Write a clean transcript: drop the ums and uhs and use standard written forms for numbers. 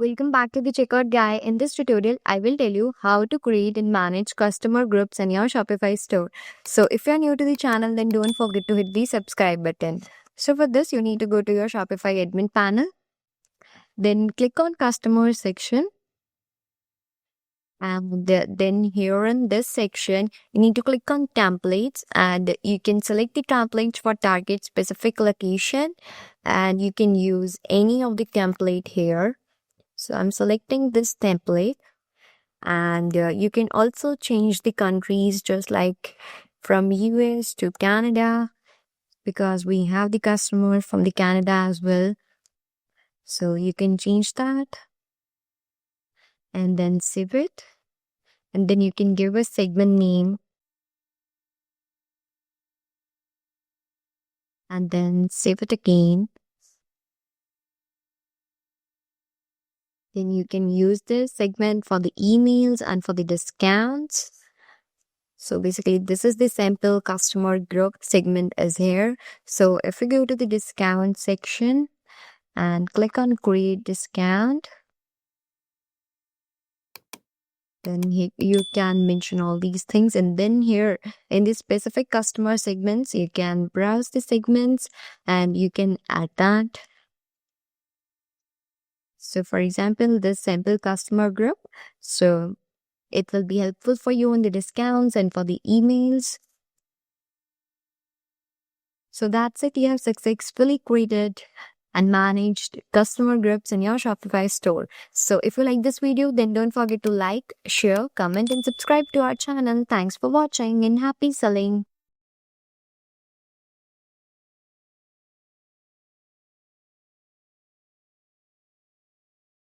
Welcome back to the Checkout Guy. In this tutorial, I will tell you how to create and manage customer groups in your Shopify store. So if you're new to the channel, then don't forget to hit the subscribe button. So for this, you need to go to your Shopify admin panel, then click on customer section. And then here in this section, you need to click on templates and you can select the templates for target specific location and you can use any of the template here. So I'm selecting this template and you can also change the countries just like from US to Canada because we have the customer from the Canada as well. So you can change that and then save it. And then you can give a segment name and then save it again. Then you can use this segment for the emails and for the discounts. So basically this is the sample customer group segment is here. So if we go to the discount section and click on create discount, then you can mention all these things. And then here in the specific customer segments, you can browse the segments and you can add that. So for example, this sample customer group. So it will be helpful for you in the discounts and for the emails. So that's it. You have successfully created and managed customer groups in your Shopify store. So if you like this video, then don't forget to like, share, comment, and subscribe to our channel. Thanks for watching and happy selling.